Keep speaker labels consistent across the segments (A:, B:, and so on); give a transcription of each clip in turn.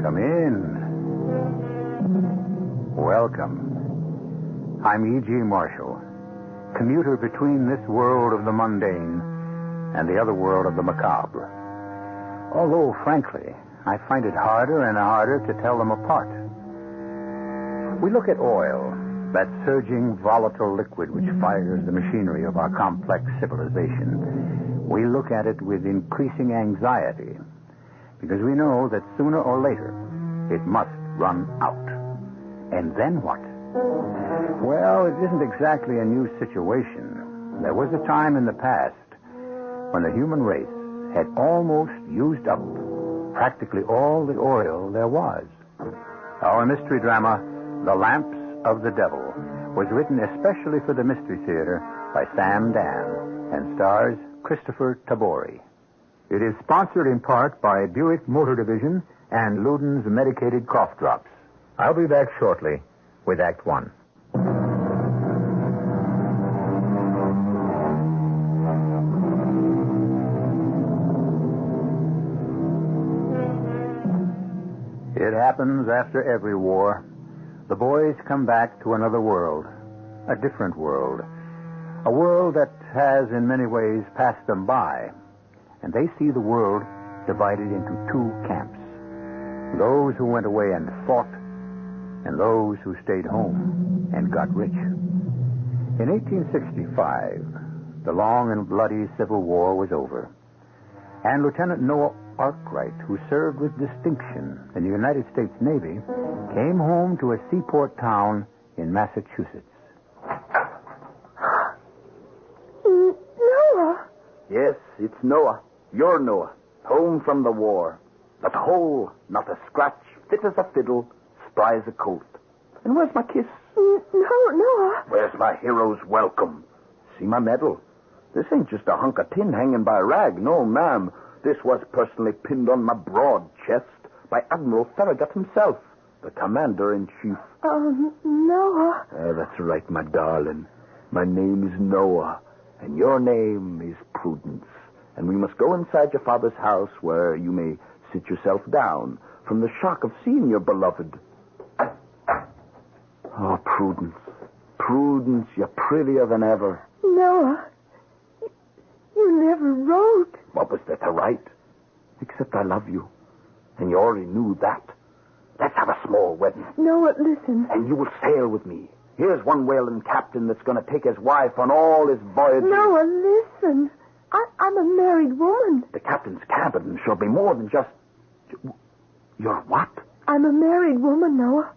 A: Come in. Welcome. I'm E.G. Marshall, commuter between this world of the mundane and the other world of the macabre. Although, frankly, I find it harder and harder to tell them apart. We look at oil, that surging, volatile liquid which fires the machinery of our complex civilization. We look at it with increasing anxiety because we know that sooner or later it must run out. And then what? Well, it isn't exactly a new situation. There was a time in the past when the human race had almost used up practically all the oil there was. Our mystery drama, The Lamps of the Devil, was written especially for the Mystery Theater by Sam Dan and stars Christopher Tabori. It is sponsored in part by Buick Motor Division and Luden's Medicated Cough Drops. I'll be back shortly with Act One. It happens after every war. The boys come back to another world, a different world, a world that has in many ways passed them by, and they see the world divided into two camps, those who went away and fought, and those who stayed home and got rich. In 1865, the long and bloody Civil War was over, and Lieutenant Noah Arkwright, who served with distinction in the United States Navy, came home to a seaport town in Massachusetts.
B: Noah?
C: Yes, it's Noah. Your Noah. Home from the war. Not a hole, not a scratch, fit as a fiddle, spry as a colt. And where's my kiss?
B: No, Noah.
C: Where's my hero's welcome? See my medal? This ain't just a hunk of tin hanging by a rag. No, ma'am. This was personally pinned on my broad chest by Admiral Farragut himself, the commander-in-chief.
B: Noah.
C: That's right, my darling. My name is Noah, and your name is Prudence. And we must go inside your father's house where you may sit yourself down from the shock of seeing your beloved. Oh, Prudence. Prudence, you're prettier than ever.
B: Noah, you never wrote.
C: What was there to write? Except I love you. And you already knew that. Let's have a small wedding.
B: Noah, listen.
C: And you will sail with me. Here's one whaling captain that's going to take his wife on all his voyages.
B: Noah, listen. I'm a married woman.
C: The captain's cabin shall be more than just... You're what?
B: I'm a married woman, Noah.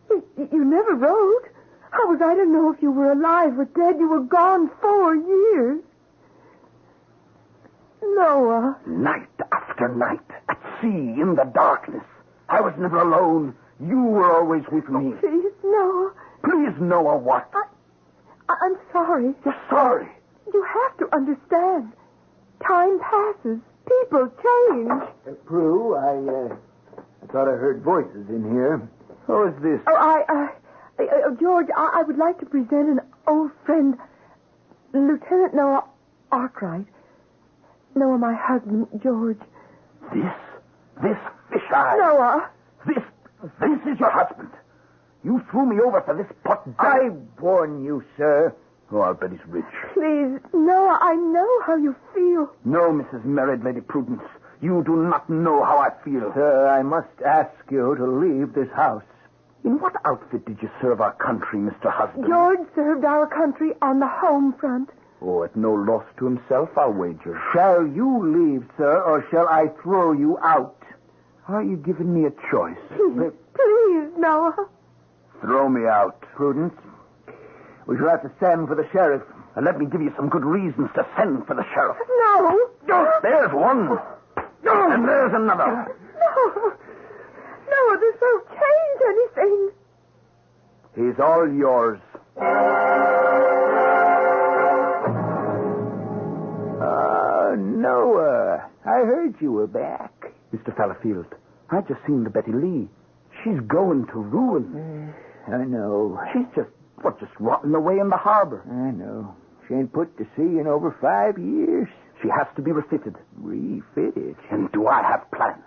B: You never wrote. How was I to know if you were alive or dead? You were gone 4 years. Noah.
C: Night after night, at sea, in the darkness. I was never alone. You were always with me.
B: Please, Noah.
C: Please, Noah, what?
B: I'm sorry.
C: You're sorry?
B: You have to understand. Time passes. People change.
C: Prue, I thought I heard voices in here. Who is this?
B: George, I would like to present an old friend, Lieutenant Noah Arkwright. Noah, my husband, George.
C: This fish-eye.
B: Noah.
C: This is your husband. You threw me over for this pot.
D: I warn you, sir.
C: Oh, I'll bet he's rich.
B: Please, Noah, I know how you feel.
C: No, Mrs. Married Lady Prudence. You do not know how I feel.
D: Sir, I must ask you to leave this house.
C: In what outfit did you serve our country, Mr. Husband?
B: George served our country on the home front.
C: Oh, at no loss to himself, I'll wager.
D: Shall you leave, sir, or shall I throw you out?
C: Are you giving me a choice?
B: Please, Noah.
C: Throw me out.
D: Prudence, we shall have to send for the sheriff.
C: And let me give you some good reasons to send for the sheriff.
B: No.
C: There's one. And there's another.
B: No, this won't change anything.
C: He's all yours.
D: Noah, I heard you were back.
C: Mr. Fallowfield, I just seen the Betty Lee. She's going to ruin.
D: I know.
C: She's just rotting away in the harbor.
D: I know. She ain't put to sea in over 5 years.
C: She has to be refitted.
D: Refitted?
C: And do I have plans?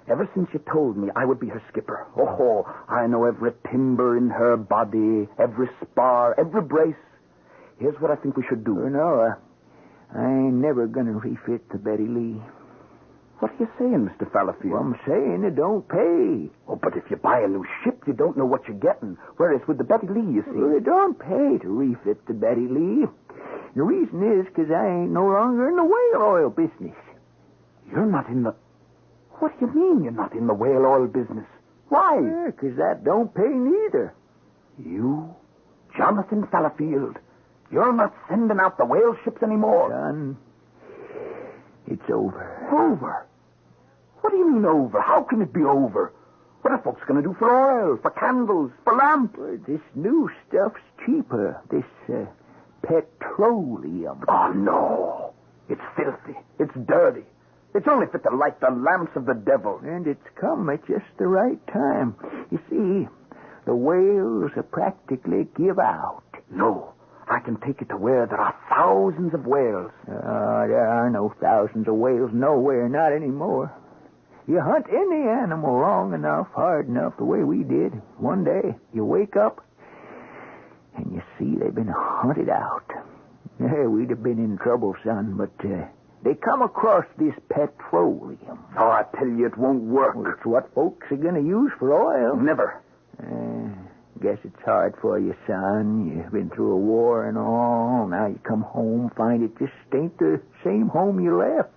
C: Ever since you told me I would be her skipper. Oh, I know every timber in her body, every spar, every brace. Here's what I think we should do.
D: No, I ain't never gonna refit the Betty Lee.
C: What are you saying, Mr. Fallowfield?
D: Well, I'm saying it don't pay.
C: Oh, but if you buy a new ship, you don't know what you're getting. Whereas with the Betty Lee, you see...
D: Well, it don't pay to refit the Betty Lee. The reason is because I ain't no longer in the whale oil business.
C: You're not in the... What do you mean you're not in the whale oil business? Why?
D: Because that don't pay neither.
C: You, Jonathan Fallowfield, you're not sending out the whale ships anymore.
D: Son, it's over.
C: Over? What do you mean over? How can it be over? What are folks going to do for oil, for candles, for lamps?
D: Well, this new stuff's cheaper. This petroleum.
C: Oh, no. It's filthy. It's dirty. It's only fit to light the lamps of the devil.
D: And it's come at just the right time. You see, the whales are practically give out.
C: No. I can take it to where there are thousands of whales.
D: There are no thousands of whales nowhere, not anymore. You hunt any animal long enough, hard enough, the way we did. One day, you wake up, and you see they've been hunted out. Yeah, we'd have been in trouble, son, but they come across this petroleum.
C: Oh, I tell you, it won't work.
D: Well, it's what folks are going to use for oil.
C: Never.
D: Guess it's hard for you, son. You've been through a war and all. Now you come home, find it just ain't the same home you left.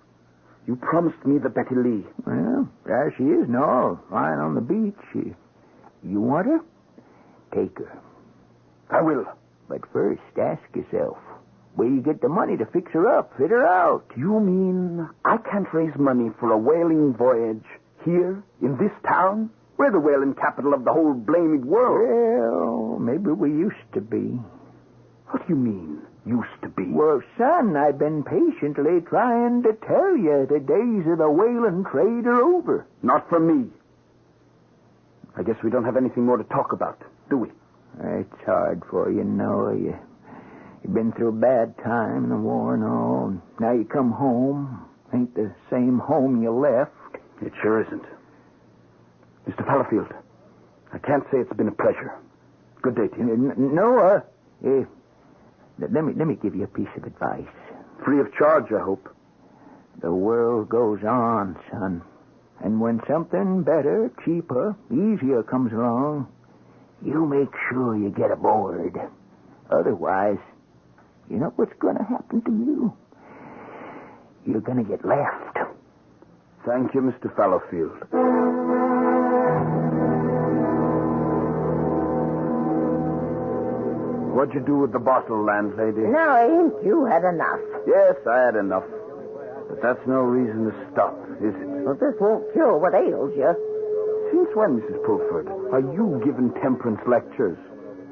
C: You promised me the Betty Lee.
D: Well, there she is now, lying on the beach. You want her? Take her.
C: I will.
D: But first, ask yourself, where you get the money to fix her up, fit her out?
C: You mean I can't raise money for a whaling voyage here, in this town? We're the whaling capital of the whole blamed world.
D: Well, maybe we used to be.
C: What do you mean, used to be?
D: Well, son, I've been patiently trying to tell you the days of the whaling trade are over.
C: Not for me. I guess we don't have anything more to talk about, do we?
D: It's hard for you, Noah. You've been through a bad time in the war and all. Now you come home. Ain't the same home you left.
C: It sure isn't. Mr. Fallowfield, I can't say it's been a pleasure. Good day to you.
D: Noah, let me give you a piece of advice.
C: Free of charge, I hope.
D: The world goes on, son. And when something better, cheaper, easier comes along, you make sure you get aboard. Otherwise, you know what's going to happen to you? You're going to get left.
C: Thank you, Mr. Fallowfield. What'd you do with the bottle, landlady?
E: Now, ain't you had enough?
C: Yes, I had enough. But that's no reason to stop, is it?
E: Well, this won't cure what ails you.
C: Since when, Mrs. Pulford, are you giving temperance lectures?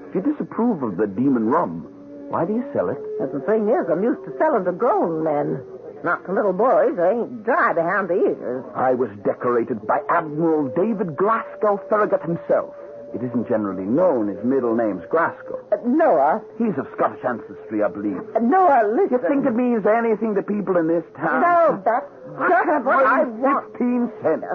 C: If you disapprove of the demon rum, why do you sell it?
E: But the thing is, I'm used to selling to grown men. Not to little boys. They ain't dry behind the ears.
C: I was decorated by Admiral David Glasgow Farragut himself. It isn't generally known. His middle name's Glasgow.
E: Noah.
C: He's of Scottish ancestry, I believe.
E: Noah, listen.
C: You think it means anything to people in this town?
E: No, that's just what I want.
C: 15 cents.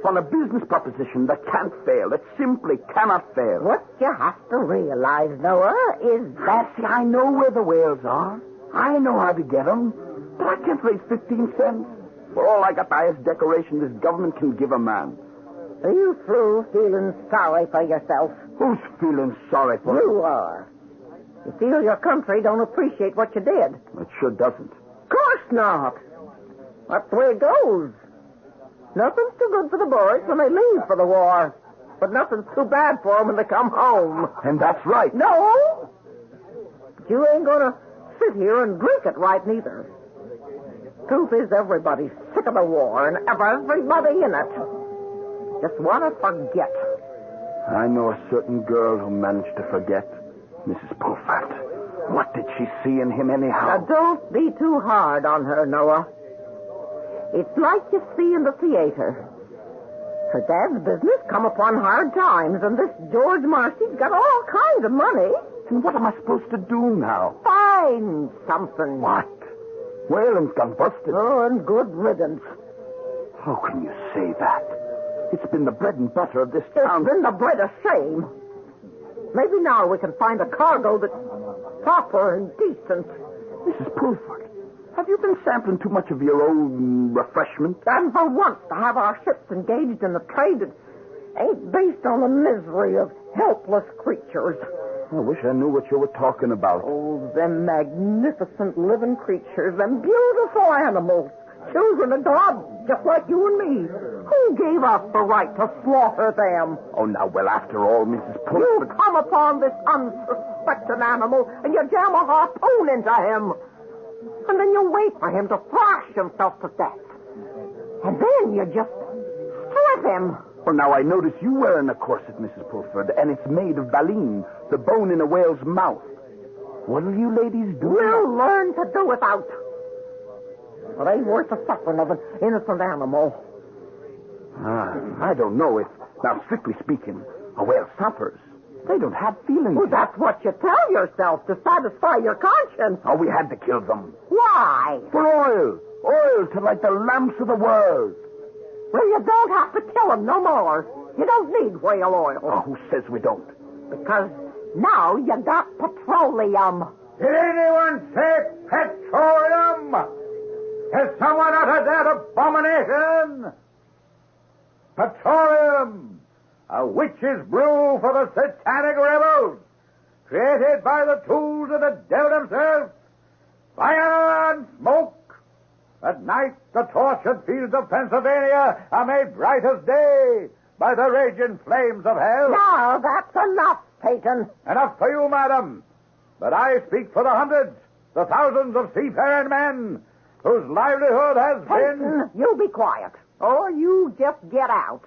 C: On a business proposition that can't fail. It simply cannot fail.
E: What you have to realize, Noah, is that...
C: See, I know where the whales are. I know how to get them. But I can't raise 15 cents. For all I got the highest decoration this government can give a man.
E: Are you through feeling sorry for yourself?
C: Who's feeling sorry for
E: You are. You feel your country don't appreciate what you did.
C: It sure doesn't.
E: Of course not. That's the way it goes. Nothing's too good for the boys when they leave for the war. But nothing's too bad for them when they come home.
C: And that's right.
E: No! But you ain't gonna sit here and drink it right neither. Truth is, everybody's sick of the war and everybody in it. Just want to forget.
C: I know a certain girl who managed to forget. Mrs. Pulford. What did she see in him anyhow?
E: Now, don't be too hard on her, Noah. It's like you see in the theater. Her dad's business come upon hard times, and this George Marcy's got all kinds of money.
C: And what am I supposed to do now?
E: Find something.
C: What? Whalen's gone busted.
E: Oh, and good riddance.
C: How can you say that? It's been the bread and butter of this
E: It's
C: town.
E: been the bread of shame. Maybe now we can find a cargo that's proper and decent.
C: Mrs. Pulford, have you been sampling too much of your own refreshment?
E: And for once to have our ships engaged in a trade that ain't based on the misery of helpless creatures.
C: I wish I knew what you were talking about.
E: Oh, them magnificent living creatures, them beautiful animals, children of God, just like you and me. Who gave us the right to slaughter them?
C: Oh, now, well, after all, Mrs.
E: You
C: Pulford...
E: come upon this unsuspecting animal and you jam a harpoon into him. And then you wait for him to thrash himself to death. And then you just strip him.
C: Well, now, I notice you wearing a corset, Mrs. Pulford, and it's made of baleen, the bone in a whale's mouth. What'll you ladies do?
E: We'll learn to do without. It ain't worth the suffering of an innocent animal.
C: I don't know if... Now, strictly speaking, a whale suffers. They don't have feelings.
E: Well, that's what you tell yourself to satisfy your conscience.
C: Oh, we had to kill them.
E: Why?
C: For oil. Oil to light the lamps of the world.
E: Well, you don't have to kill them no more. You don't need whale oil.
C: Oh, who says we don't?
E: Because now you got petroleum.
F: Did anyone say petroleum? Has someone uttered that abomination? Petroleum, a witch's brew for the satanic rebels, created by the tools of the devil himself. Fire and smoke. At night, the tortured fields of Pennsylvania are made bright as day by the raging flames of hell.
E: Now, that's enough, Peyton.
F: Enough for you, madam. But I speak for the hundreds, the thousands of seafaring men whose livelihood has been...
E: Peyton, you be quiet, or you just get out.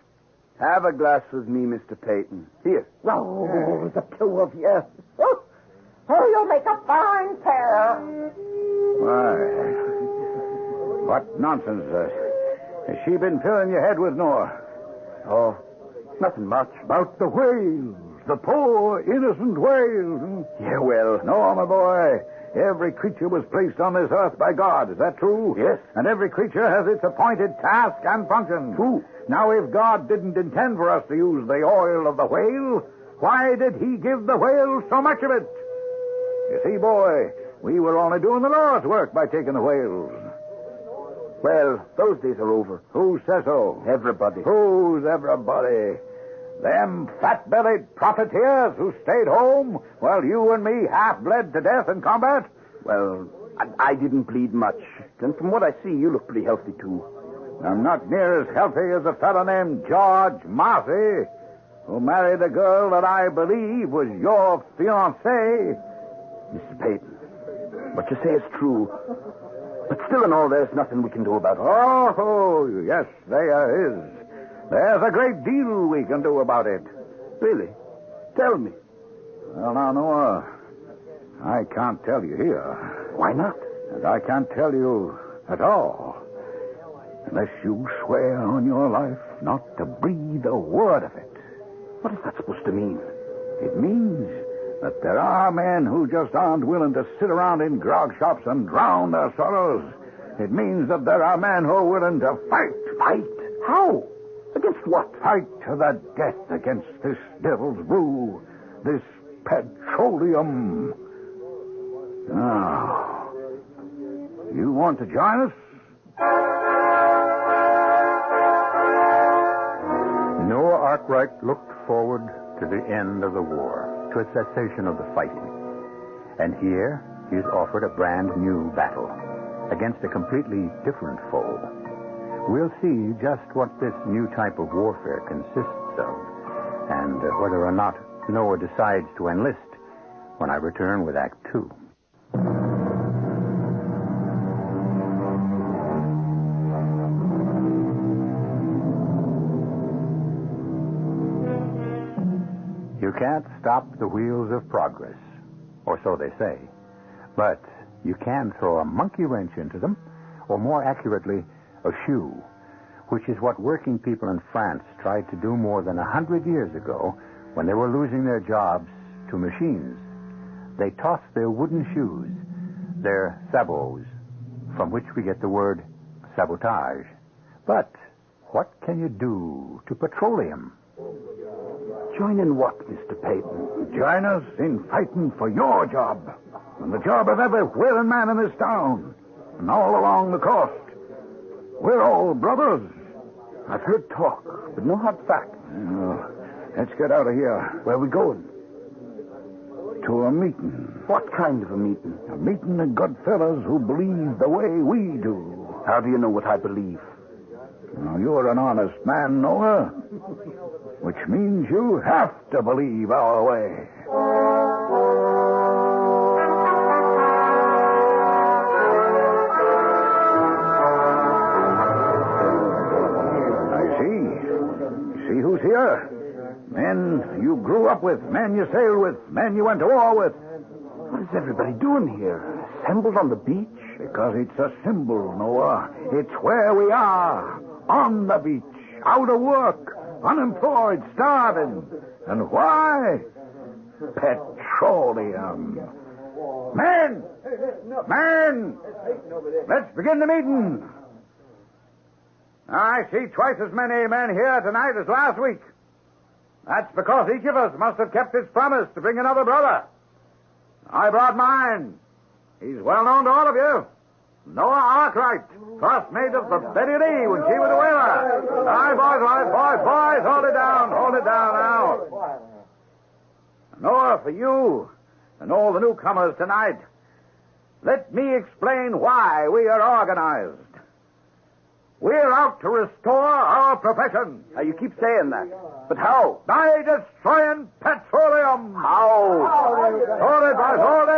C: Have a glass with me, Mr. Peyton. Here.
E: Oh, the two of you. Oh, you'll make a fine pair.
A: Why, what nonsense. Has she been filling your head with, Noah?
C: Oh, nothing much.
A: About the whales. The poor, innocent whales.
C: Yeah, well...
A: No, my boy. Every creature was placed on this earth by God. Is that true?
C: Yes.
A: And every creature has its appointed task and function.
C: True.
A: Now, if God didn't intend for us to use the oil of the whale, why did he give the whale so much of it? You see, boy, we were only doing the Lord's work by taking the whales.
C: Well, those days are over.
A: Who says so?
C: Everybody.
A: Who's everybody? Them fat-bellied profiteers who stayed home while you and me half bled to death in combat?
C: Well, I didn't bleed much. And from what I see, you look pretty healthy, too.
A: I'm not near as healthy as a fellow named George Marcy, who married a girl that I believe was your fiancée.
C: Mr. Peyton, what you say is true. But still in all, there's nothing we can do about it.
A: Oh, yes, there is. There's a great deal we can do about it.
C: Really? Tell me.
A: Well, now, Noah, I can't tell you here.
C: Why not?
A: And I can't tell you at all. Unless you swear on your life not to breathe a word of it.
C: What is that supposed to mean?
A: It means that there are men who just aren't willing to sit around in grog shops and drown their sorrows. It means that there are men who are willing to fight.
C: Fight? How? Against what?
A: Fight to the death against this devil's brew, this petroleum. Now, you want to join us? Noah Arkwright looked forward to the end of the war, to a cessation of the fighting. And here he is offered a brand new battle against a completely different foe. We'll see just what this new type of warfare consists of, and whether or not Noah decides to enlist when I return with Act 2. You can't stop the wheels of progress, or so they say. But you can throw a monkey wrench into them, or more accurately, a shoe, which is what working people in France tried to do more than 100 years ago when they were losing their jobs to machines. They tossed their wooden shoes, their sabots, from which we get the word sabotage. But What can you do to petroleum?
C: Join in what, Mr. Peyton?
F: Join us in fighting for your job and the job of every whaling man in this town and all along the coast. We're all brothers.
C: I've heard talk, but no hard facts.
F: Let's get out of here.
C: Where are we going?
F: To a meeting.
C: What kind of a meeting?
F: A meeting of good fellas who believe the way we do.
C: How do you know what I believe?
F: Now, you're an honest man, Noah, which means you have to believe our way. I see. See who's here? Men you grew up with, men you sailed with, men you went to war with.
C: What is everybody doing here? Assembled on the beach?
F: Because it's a symbol, Noah. It's where we are. On the beach. Out of work. Unemployed. Starving. And why? Petroleum. Men! Men! Let's begin the meeting. I see twice as many men here tonight as last week. That's because each of us must have kept his promise to bring another brother. I brought mine. He's well known to all of you. Noah Arkwright, first mate of the Betty Lee when she was a whaler. All right, boys, hold it down now. Noah, for you and all the newcomers tonight, let me explain why we are organized. We're out to restore our profession.
C: Now, you keep saying that. But how?
F: By destroying petroleum.
C: How?
F: Hold it, boys, hold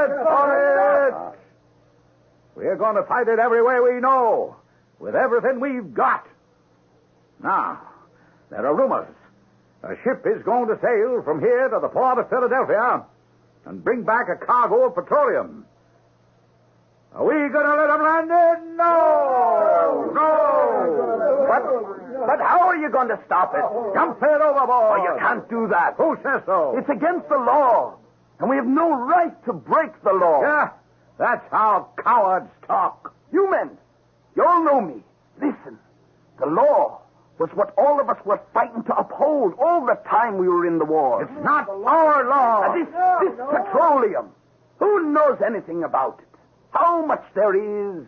F: it. We're going to fight it every way we know, with everything we've got. Now, there are rumors. A ship is going to sail from here to the port of Philadelphia and bring back a cargo of petroleum. Are we going to let them land it? No!
C: But how are you going to stop it?
F: Jump it overboard!
C: Oh, you can't do that.
F: Who says so?
C: It's against the law. And we have no right to break the law.
F: Yeah, that's how cowards talk.
C: You men, you all know me. Listen, the law was what all of us were fighting to uphold all the time we were in the war.
F: It's not our law.
C: And this petroleum, who knows anything about it? How much there is?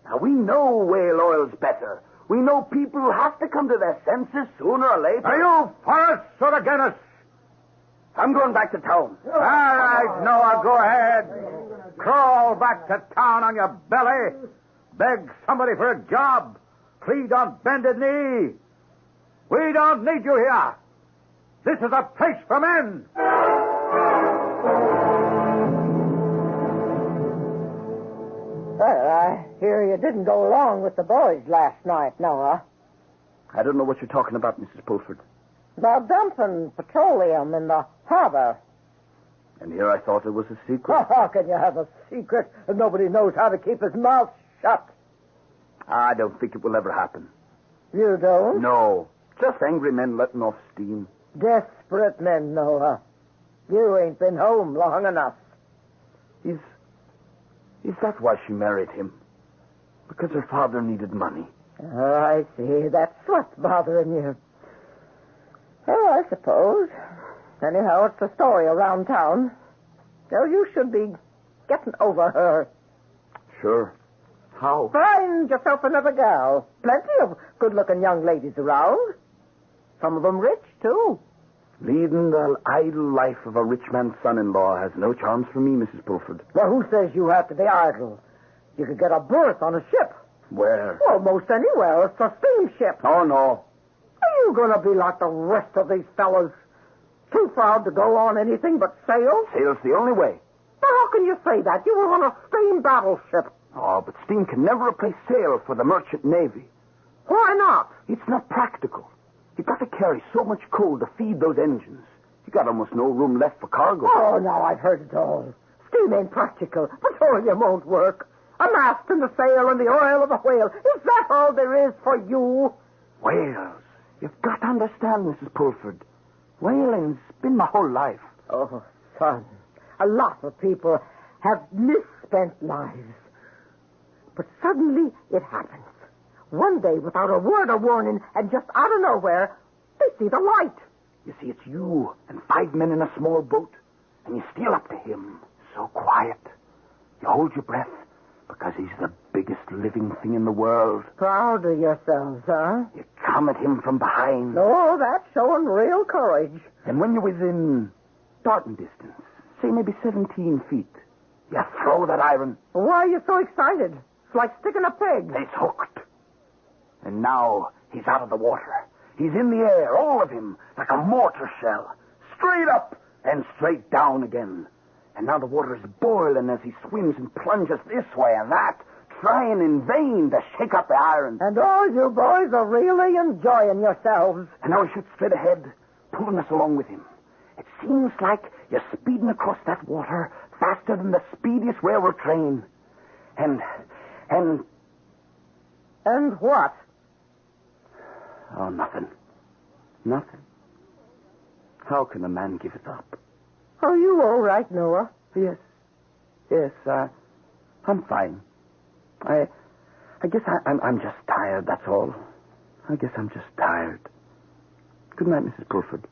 C: Now, we know whale oil's better. We know people have to come to their senses sooner or later.
F: Are you for us or against us?
C: I'm going back to town.
F: All right, Noah, go ahead. Crawl back to town on your belly. Beg somebody for a job. Plead on bended knee. We don't need you here. This is a place for men.
E: Well, I hear you didn't go along with the boys last night, Noah.
C: I don't know what you're talking about, Mrs. Pulford.
E: About dumping petroleum in the harbor.
C: And here I thought it was a secret.
E: Oh, how can you have a secret if nobody knows how to keep his mouth shut?
C: I don't think it will ever happen.
E: You don't?
C: No. Just angry men letting off steam.
E: Desperate men, Noah. You ain't been home long enough.
C: Is that why she married him? Because her father needed money.
E: Oh, I see. That's what's bothering you. Oh, I suppose. Anyhow, it's a story around town. So you should be getting over her.
C: Sure. How?
E: Find yourself another gal. Plenty of good-looking young ladies around. Some of them rich, too.
C: Leading the idle life of a rich man's son-in-law has no charms for me, Mrs. Pulford.
E: Well, who says you have to be idle? You could get a berth on a ship.
C: Where?
E: Almost anywhere. It's a steamship.
C: Oh, no.
E: Are you going to be like the rest of these fellas? Too proud to go on anything but sail?
C: Sail's the only way.
E: Now, how can you say that? You were on a steam battleship.
C: Oh, but steam can never replace sail for the merchant navy.
E: Why not?
C: It's not practical. You've got to carry so much coal to feed those engines. You've got almost no room left for cargo.
E: Oh, now I've heard it all. Steam ain't practical. Petroleum won't work. A mast and the sail and the oil of a whale. Is that all there is for you?
C: Whales. You've got to understand, Mrs. Pulford. Whaling's been my whole life.
E: Oh, son. A lot of people have misspent lives. But suddenly it happens. One day, without a word of warning, and just out of nowhere, they see the light.
C: You see, it's you and 5 men in a small boat, and you steal up to him, so quiet. You hold your breath, because he's the biggest living thing in the world.
E: Proud of yourselves, huh?
C: You come at him from behind.
E: Oh, that's showing real courage.
C: And when you're within darting distance, say maybe 17 feet, you throw that iron.
E: Why are you so excited? It's like sticking a pig.
C: It's hooked. And now he's out of the water. He's in the air, all of him, like a mortar shell. Straight up and straight down again. And now the water is boiling as he swims and plunges this way and that, trying in vain to shake up the iron.
E: And all you boys are really enjoying yourselves.
C: And now he shoots straight ahead, pulling us along with him. It seems like you're speeding across that water faster than the speediest railroad train. And
E: what?
C: Oh, nothing. Nothing. How can a man give it up?
E: Are you all right, Noah?
C: Yes, I'm fine. I guess I'm just tired, that's all. I guess I'm just tired. Good night, Mrs. Pulford.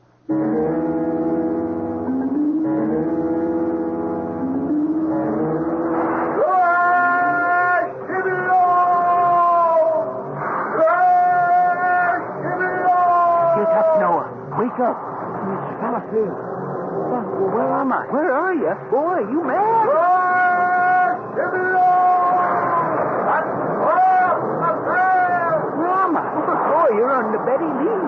D: Get up, Noah. Wake up. This fella here. Where am I? Where are you? Boy, you mad? Where am I? Oh, you're on the Betty Lee.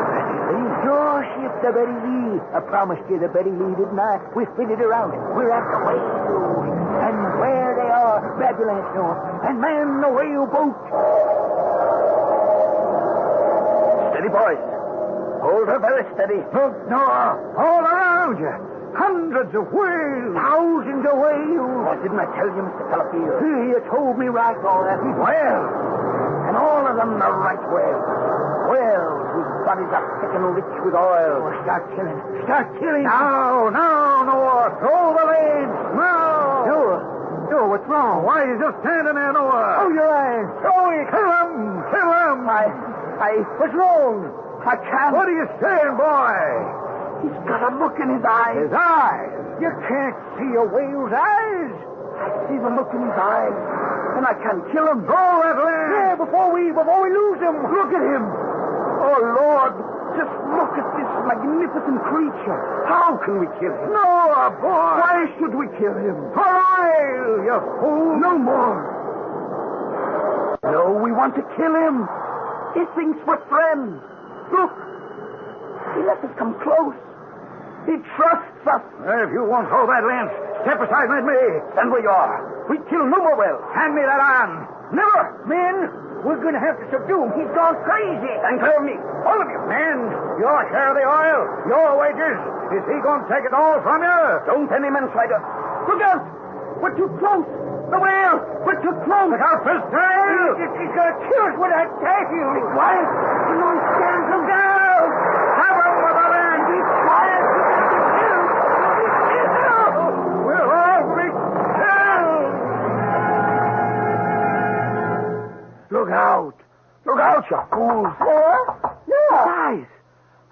D: Betty Lee? Gosh, it's the Betty Lee. I promised you the Betty Lee, didn't I? We fitted her out. We're at the whales. And where they are, Babylon, Noah. And man the whale boat.
C: Steady, boys. Hold her very steady.
D: Look, Noah, all around you. Hundreds of whales. Thousands of whales.
C: Oh, didn't I tell you, Mr. Delafield?
D: You told me right, all that.
C: Whales. And all of them the right whales. Whales whose bodies are thick and rich with oil.
D: Oh, start killing. Start killing.
F: No, Noah. Throw the leads. No.
D: Noah, what's wrong?
F: Why are you just standing there, Noah?
D: Oh, your eyes.
F: Throw it. Kill him.
C: What's wrong? I can't.
F: What are you saying, boy?
C: He's got a look in his eyes.
F: His eyes.
D: You can't see a whale's eyes.
C: I see the look in his eyes, and I can't kill him.
F: Throw that lead.
D: Yeah, before we lose him.
C: Look at him. Oh, Lord, just look at this magnificent creature. How can we kill him?
F: Noah, boy.
C: Why should we kill him?
F: For oil, you fool.
C: No more. No, we want to kill him. He thinks we're friends. Look, he lets us come close. He trusts us.
F: If you won't throw that lance, step aside and let me.
C: Stand where you are. We kill no more whales.
F: Hand me that iron.
C: Never.
D: Men, we're going to have to subdue him. He's gone crazy.
C: Stand clear of me. All of you.
F: Men, your share of the oil, your wages. Is he going to take it all from you?
C: Don't any man try to... Look out! We're too close. The whale. We're too close.
F: Look out for his tail.
D: He's going to kill us with that tail.
C: Be quiet. You know he's scared. Look out.
F: Have him with the land.
C: Be quiet.
F: We'll all be killed.
C: Look out. Look out, you fools.
E: Noah?
C: Eyes.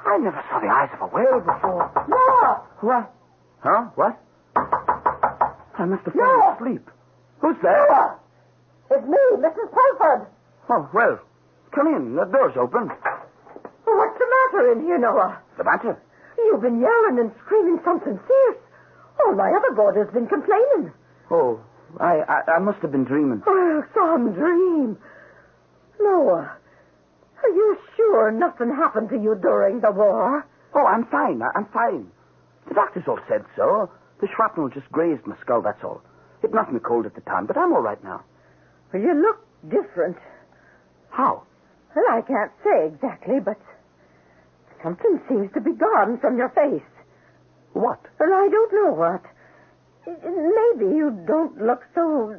C: I never saw the eyes of a whale before.
E: Noah!
C: What? Huh? What? I must have fallen asleep. Who's there?
E: Noah! It's me, Mrs. Pulford.
C: Oh, well, come in. The door's open.
E: What's the matter in here, Noah?
C: The matter?
E: You've been yelling and screaming something fierce. All my other boarders have been complaining.
C: Oh, I must have been dreaming.
E: Oh, some dream. Noah, are you sure nothing happened to you during the war?
C: Oh, I'm fine. I'm fine. The doctors all said so. The shrapnel just grazed my skull, that's all. It knocked me cold at the time, but I'm all right now.
E: Well, you look different.
C: How?
E: Well, I can't say exactly, but something seems to be gone from your face.
C: What?
E: Well, I don't know what. Maybe you don't look so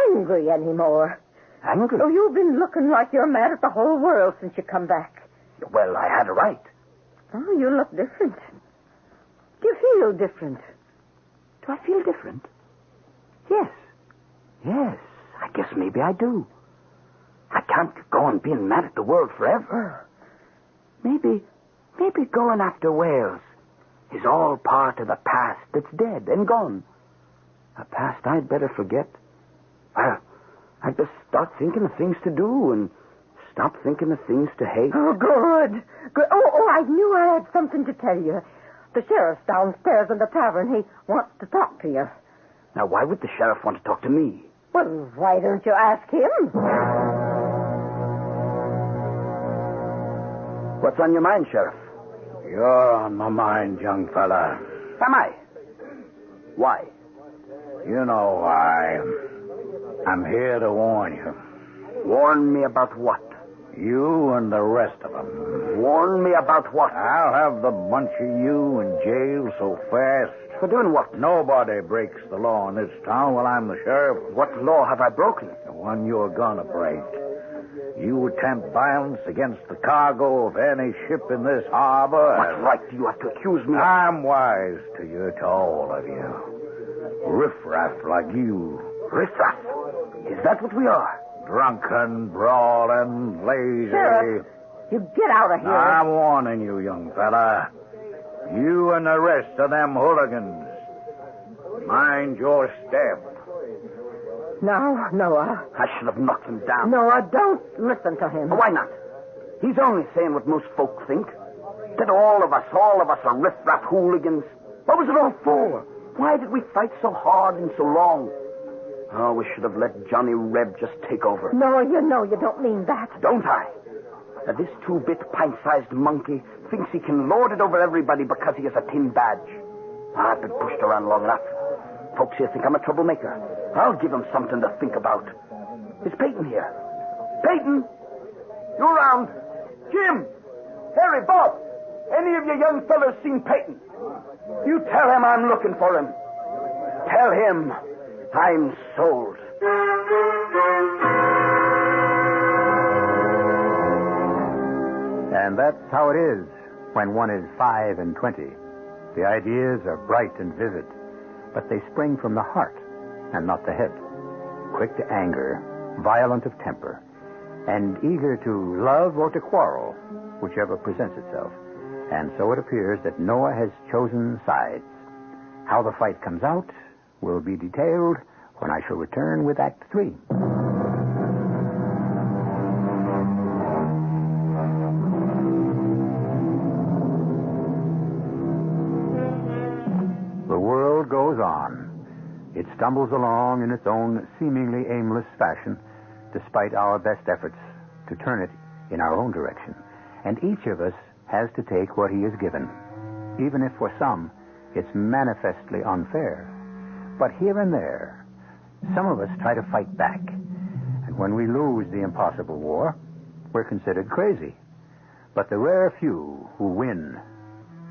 E: angry anymore.
C: Angry?
E: Oh, you've been looking like you're mad at the whole world since you come back.
C: Well, I had a right.
E: Oh, you look different. You feel different.
C: Do I feel different? Yes. Yes, I guess maybe I do. I can't go on being mad at the world forever. Maybe going after whales is all part of the past that's dead and gone. A past I'd better forget. Well, I'd best start thinking of things to do and stop thinking of things to hate.
E: Oh, good. Oh, I knew I had something to tell you. The sheriff's downstairs in the tavern. He wants to talk to you.
C: Now, why would the sheriff want to talk to me?
E: Well, why don't you ask him?
C: What's on your mind, Sheriff?
A: You're on my mind, young fella.
C: Am I? Why?
A: You know why. I'm here to warn you.
C: Warn me about what?
A: You and the rest of them.
C: Warn me about what?
A: I'll have the bunch of you in jail so fast.
C: For doing what?
A: Nobody breaks the law in this town while I'm the sheriff.
C: What law have I broken?
A: The one you're gonna break. You attempt violence against the cargo of any ship in this harbor.
C: What right do you have to accuse me of?
A: I'm wise to you, to all of you. Riffraff like you.
C: Riffraff? Is that what we are?
A: Drunken, brawling, lazy.
E: Sheriff, you get out of here.
A: I'm warning you, young fella. You and the rest of them hooligans. Mind your step.
E: Now, Noah.
C: I should have knocked him down.
E: Noah, don't listen to him.
C: Why not? He's only saying what most folk think. That all of us are riff-raff hooligans. What was it all for? Why did we fight so hard and so long? Oh, we should have let Johnny Reb just take over.
E: Noah, you know you don't mean that.
C: Don't I? That this two-bit, pint-sized monkey thinks he can lord it over everybody because he has a tin badge. I've been pushed around long enough. Folks here think I'm a troublemaker. I'll give them something to think about. Is Peyton here? Peyton! You around? Jim! Harry, Bob! Any of you young fellas seen Peyton? You tell him I'm looking for him. Tell him I'm sold.
A: And that's how it is when one is 5 and 20. The ideas are bright and vivid, but they spring from the heart and not the head. Quick to anger, violent of temper, and eager to love or to quarrel, whichever presents itself. And so it appears that Noah has chosen sides. How the fight comes out will be detailed when I shall return with Act 3. The world goes on. It stumbles along in its own seemingly aimless fashion, despite our best efforts to turn it in our own direction. And each of us has to take what he is given, even if for some it's manifestly unfair. But here and there, some of us try to fight back. And when we lose the impossible war, we're considered crazy. But the rare few who win,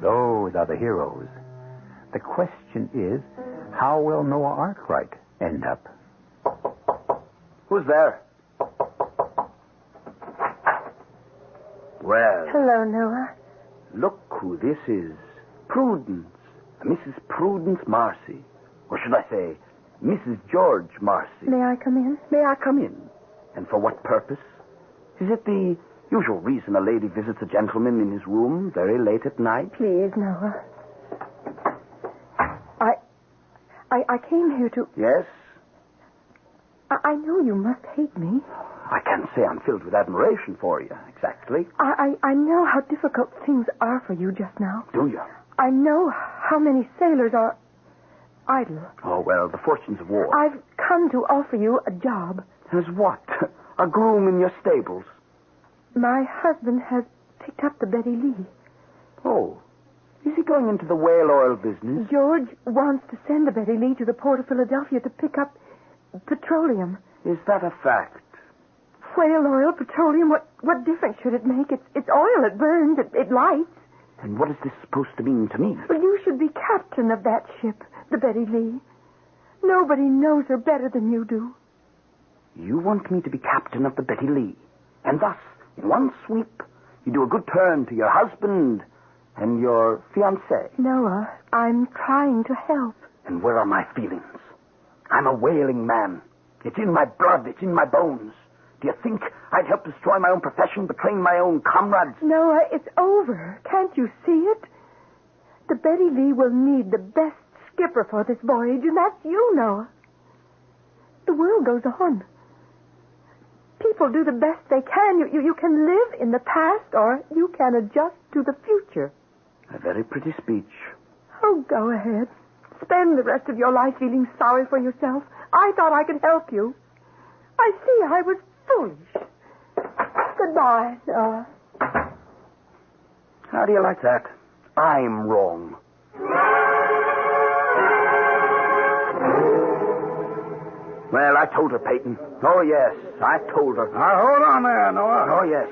A: those are the heroes. The question is, how will Noah Arkwright end up?
C: Who's there? Well,
B: Hello, Noah.
C: look who this is. Prudence. Mrs. Prudence Marcy. Or should I say, Mrs. George Marcy.
B: May I come in?
C: May I come in? And for what purpose? Is it the usual reason a lady visits a gentleman in his room very late at night?
B: Please, Noah. I came here to...
C: Yes?
B: I know you must hate me.
C: I can't say I'm filled with admiration for you, exactly.
B: I know how difficult things are for you just now.
C: Do you?
B: I know how many sailors are idle.
C: Oh, well, the fortunes of war.
B: I've come to offer you a job.
C: As what? A groom in your stables?
B: My husband has picked up the Betty Lee.
C: Oh. Is he going into the whale oil business?
B: George wants to send the Betty Lee to the port of Philadelphia to pick up petroleum.
C: Is that a fact?
B: Whale oil, petroleum, what difference should it make? It's oil, it burns, it lights.
C: And what is this supposed to mean to me?
B: Well, you should be captain of that ship, the Betty Lee. Nobody knows her better than you do.
C: You want me to be captain of the Betty Lee. And thus, in one sweep, you do a good turn to your husband and your fiancé.
B: Noah, I'm trying to help.
C: And where are my feelings? I'm a whaling man. It's in my blood. It's in my bones. Do you think I'd help destroy my own profession, betraying my own comrades?
B: Noah, it's over. Can't you see it? The Betty Lee will need the best skipper for this voyage, and that's you, Noah. The world goes on. People do the best they can. You can live in the past, or you can adjust to the future.
C: A very pretty speech.
B: Oh, go ahead. Spend the rest of your life feeling sorry for yourself. I thought I could help you. I see I was foolish. Goodbye, Noah.
C: How do you like that? I'm wrong. Well, I told her, Peyton. Oh, yes, I told her.
F: Now, hold on there, Noah.
C: Oh, yes.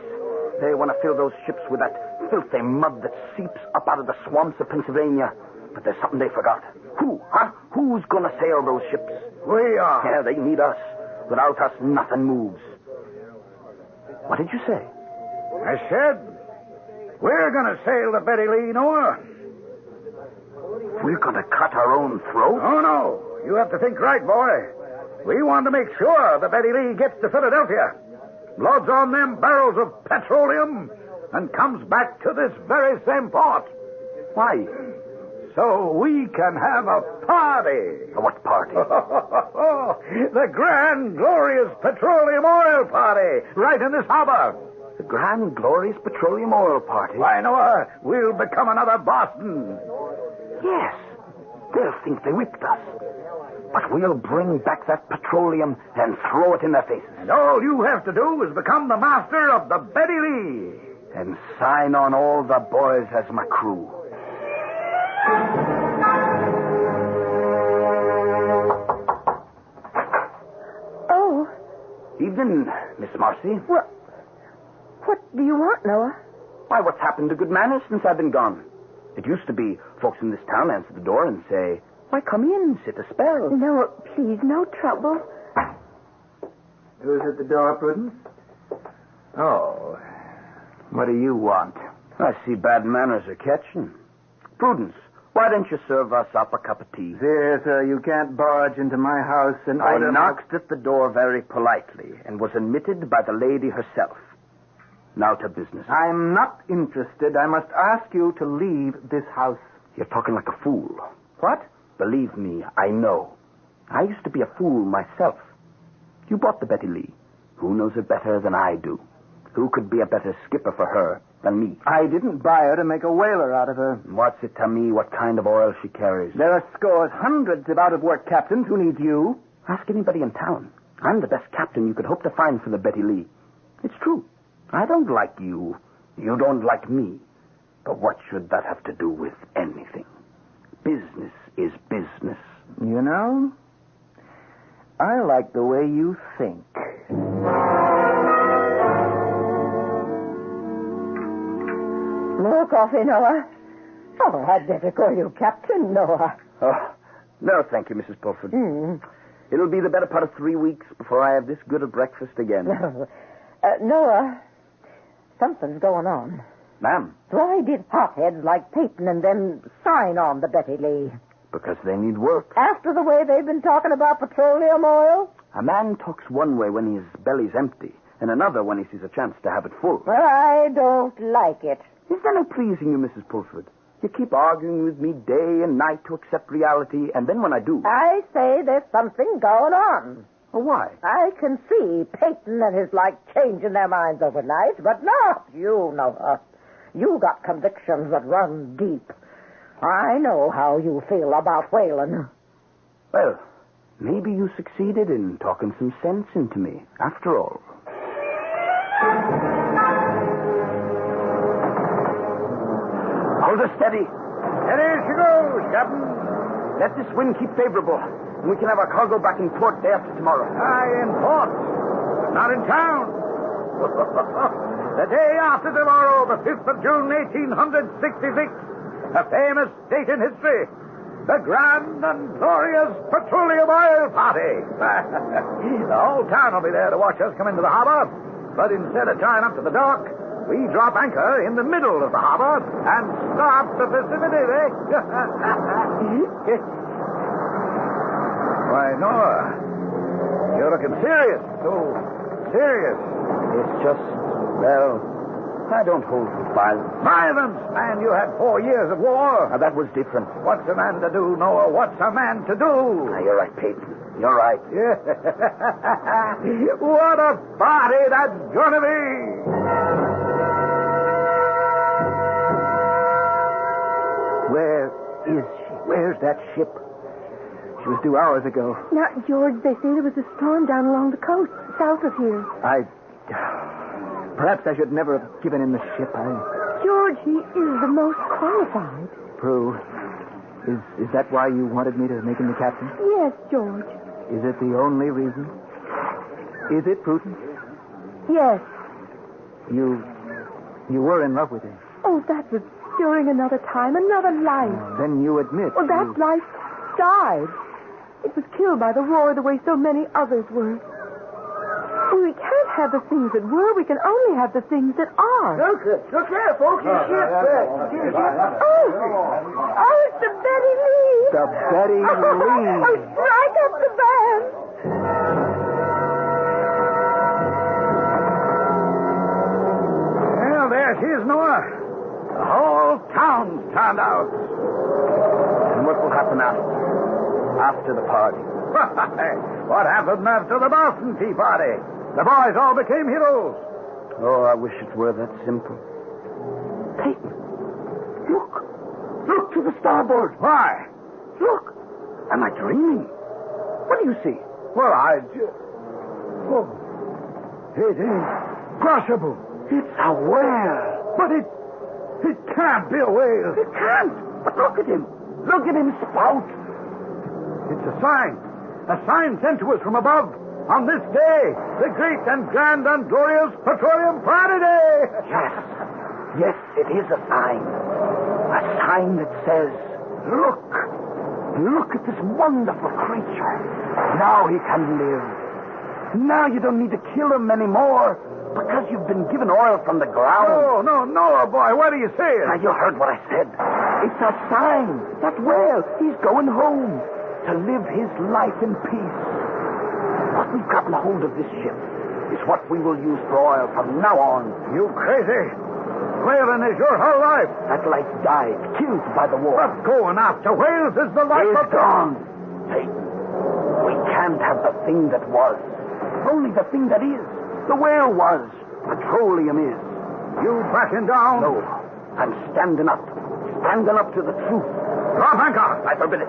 C: They want to fill those ships with that filthy mud that seeps up out of the swamps of Pennsylvania. But there's something they forgot. Who, huh? Who's going to sail those ships?
F: We are.
C: Yeah, they need us. Without us, nothing moves. What did you say?
F: I said, we're going to sail the Betty Lee, Noah.
C: We're going to cut our own throats?
F: Oh, no. You have to think right, boy. We want to make sure the Betty Lee gets to Philadelphia, loads on them barrels of petroleum, and comes back to this very same port.
C: Why?
F: So we can have a party.
C: What party?
F: The grand, glorious petroleum oil party, right in this harbor.
C: The grand, glorious petroleum oil party?
F: Why, Noah, we'll become another Boston.
C: Yes. They'll think they whipped us. But we'll bring back that petroleum and throw it in their faces.
F: And all you have to do is become the master of the Betty Lee.
C: And sign on all the boys as my crew.
B: Oh.
C: Evening, Miss Marcy.
B: Well, what do you want, Noah?
C: Why, what's happened to good manners since I've been gone? It used to be folks in this town answer the door and say, why, come in, sit a spell.
B: Noah, please, no trouble.
D: Who's at the door, Prudence? Oh, what do you want?
C: I see bad manners are catching. Prudence, why don't you serve us up a cup of tea?
D: There, sir, you can't barge into my house and
C: I
D: order...
C: knocked at the door very politely and was admitted by the lady herself. Now to business.
D: I'm not interested. I must ask you to leave this house.
C: You're talking like a fool.
D: What?
C: Believe me, I know. I used to be a fool myself. You bought the Betty Lee. Who knows her better than I do? Who could be a better skipper for her than me?
D: I didn't buy her to make a whaler out of her.
C: What's it to me what kind of oil she carries?
D: There are scores, hundreds of out-of-work captains who need you.
C: Ask anybody in town. I'm the best captain you could hope to find for the Betty Lee. It's true. I don't like you. You don't like me. But what should that have to do with anything? Business is business.
D: You know, I like the way you think.
E: More coffee, Noah? Oh, I'd better call you Captain Noah.
C: Oh, no, thank you, Mrs. Pulford. It'll be the better part of 3 weeks before I have this good a breakfast again.
E: Noah, something's going on.
C: Ma'am?
E: Why did hotheads like Peyton and them sign on the Betty Lee?
C: Because they need work.
E: After the way they've been talking about petroleum oil?
C: A man talks one way when his belly's empty, and another when he sees a chance to have it full.
E: Well, I don't like it.
C: Is that not pleasing you, Mrs. Pulford? You keep arguing with me day and night to accept reality, and then when I do...
E: I say there's something going on.
C: Oh, why?
E: I can see Peyton and his like changing their minds overnight, but not you, Noah. You got convictions that run deep. I know how you feel about whaling.
C: Well, maybe you succeeded in talking some sense into me, after all. Hold her steady.
F: Steady as she goes, Captain.
C: Let this wind keep favorable, and we can have our cargo back in port day after tomorrow.
F: Aye, in port, but not in town. The day after tomorrow, the 5th of June, 1866, a famous date in history, the grand and glorious petroleum oil party. The whole town will be there to watch us come into the harbor, but instead of tying up to the dock, we drop anchor in the middle of the harbor and start the festivities, eh? Why, Noah, you're looking serious. So serious?
C: It's just, well, I don't hold with violence.
F: Violence, man, you had 4 years of war.
C: Now, that was different.
F: What's a man to do, Noah? What's a man to do?
C: Now, you're right, Peyton. You're right.
F: Yeah. What a party that's gonna be!
D: Where is she? Where's that ship? She was due hours ago.
B: Now, George, they say there was a storm down along the coast, south of here.
D: Perhaps I should never have given him the ship.
B: George, he is the most qualified.
D: Prue, is that why you wanted me to make him the captain?
B: Yes, George.
D: Is it the only reason? Is it, Prudence?
B: Yes.
D: You were in love with him.
B: Oh, that was during another time, another life.
D: Then you admit.
B: Well, that life died. It was killed by the war the way so many others were. We can't have the things that were. We can only have the things that are.
C: Look there, folks. Your ship.
B: Oh, it's the Betty Lee.
D: The Betty Lee.
B: Oh, strike up the band.
F: Well, there she is, Noah. The whole town's turned out.
C: And what will happen after the party?
F: What happened after the Boston Tea Party? The boys all became heroes.
C: Oh, I wish it were that simple. Peyton, look. Look to the starboard.
F: Why?
C: Look. Am I dreaming? What do you see?
F: Well, Oh, it is possible.
C: It's a whale.
F: But it can't be a whale.
C: It can't. But look at him. Look at him spout.
F: It's a sign. A sign sent to us from above. On this day, the great and grand and glorious Petroleum Party Day.
C: Yes, it is a sign. A sign that says, look at this wonderful creature. Now he can live. Now you don't need to kill him anymore because you've been given oil from the ground.
F: No, boy, what are you saying?
C: Now, you heard what I said. It's a sign. That whale, he's going home to live his life in peace. What we've gotten a hold of this ship is what we will use for oil from now on.
F: You crazy. Whaling is your whole life.
C: That life died, killed by the war.
F: But going after whales is the life
C: It's
F: of...
C: gone. Satan, we can't have the thing that was. Only the thing that is. The whale was. Petroleum is.
F: You backing down?
C: No, I'm standing up. Standing up to the truth.
F: Drop anchor.
C: I forbid it.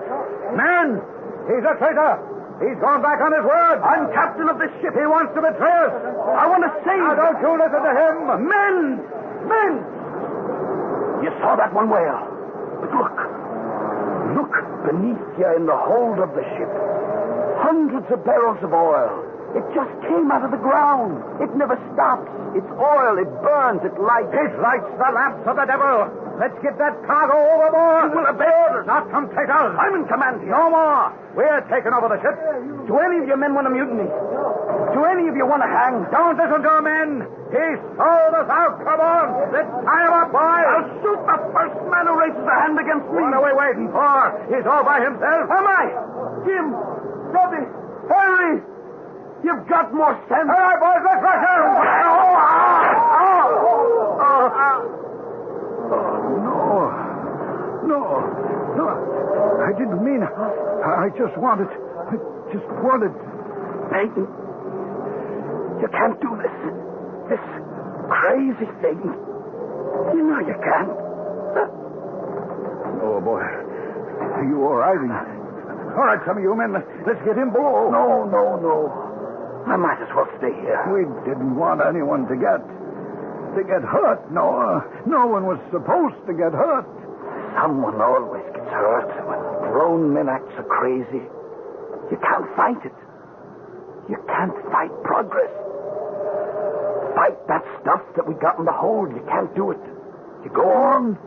F: Man, he's a traitor. He's gone back on his word.
C: I'm captain of this ship.
F: He wants to betray us.
C: I want to save...
F: Now, don't you listen to him.
C: Men! You saw that one whale. But look beneath you in the hold of the ship. Hundreds of barrels of oil. It just came out of the ground. It never stops. It's oil. It burns. It lights.
F: It lights the lamps of the devil. Let's get that cargo overboard.
C: You will obey orders.
F: Not from traitors.
C: I'm in command here.
F: No more. We're taking over the ship.
C: Do any of your men want to mutiny? Do any of you want to hang?
F: Don't listen to him, men. He sold us out. Come on. Let's tie him up, boys.
C: I'll shoot the first man who raises a hand against me.
F: What are we waiting for? He's all by himself.
C: Am I? Jim, Debbie, Harry, you've got more sense.
F: All right, boys, let's rush him. No. I didn't mean it. I just wanted.
C: Peyton, you can't do this. This crazy thing. You know you can't.
F: Oh, boy. Are you all right? All right, some of you men, let's get him below.
C: No. I might as well stay here.
F: We didn't want anyone to get hurt. No one was supposed to get hurt.
C: Someone always gets hurt when grown men act so crazy. You can't fight it. You can't fight progress. Fight that stuff that we got in the hold. You can't do it. You go on,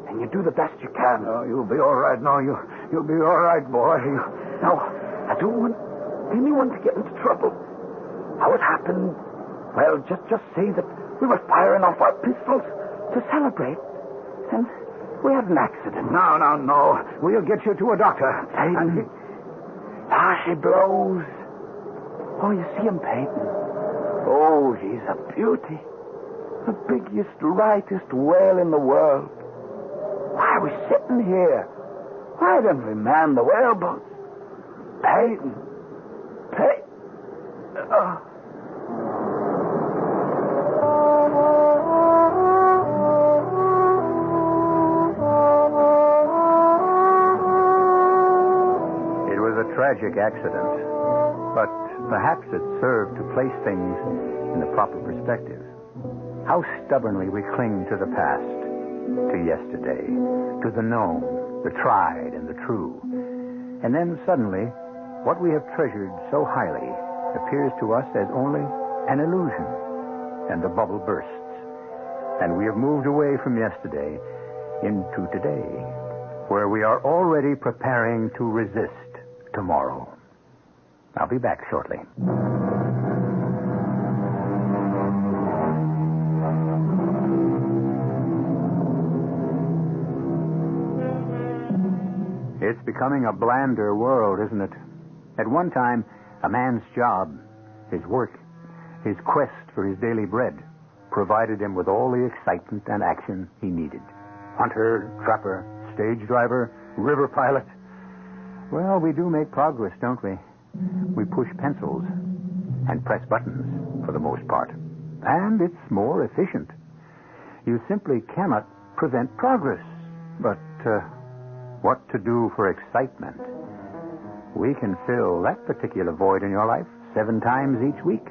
C: and you do the best you can.
F: Oh, you'll be all right. No, you'll be all right, boy.
C: No, I don't want anyone to get into trouble. How it happened, well, just say that we were firing off our pistols to celebrate, and we had an accident.
F: No. We'll get you to a doctor.
C: Peyton. She blows. Oh, you see him, Peyton. Oh, he's a beauty. The biggest, rightest whale in the world. Why are we sitting here? Why don't we man the whaleboats? Peyton.
A: It was a tragic accident, but perhaps it served to place things in the proper perspective. How stubbornly we cling to the past, to yesterday, to the known, the tried, and the true. And then suddenly, what we have treasured so highly appears to us as only an illusion, and the bubble bursts. And we have moved away from yesterday into today, where we are already preparing to resist tomorrow. I'll be back shortly. It's becoming a blander world, isn't it? At one time, a man's job, his work, his quest for his daily bread, provided him with all the excitement and action he needed. Hunter, trapper, stage driver, river pilot. Well, we do make progress, don't we? We push pencils and press buttons, for the most part. And it's more efficient. You simply cannot prevent progress. But what to do for excitement? We can fill that particular void in your life 7 times each week.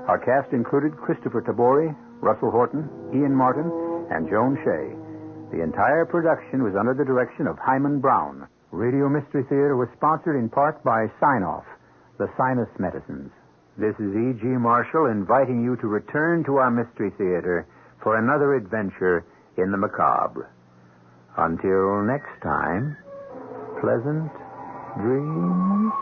A: Our cast included Christopher Tabori, Russell Horton, Ian Martin, and Joan Shea. The entire production was under the direction of Hyman Brown. Radio Mystery Theater was sponsored in part by Sign-Off, the sinus medicines. This is E.G. Marshall inviting you to return to our Mystery Theater for another adventure in the macabre. Until next time, pleasant dreams.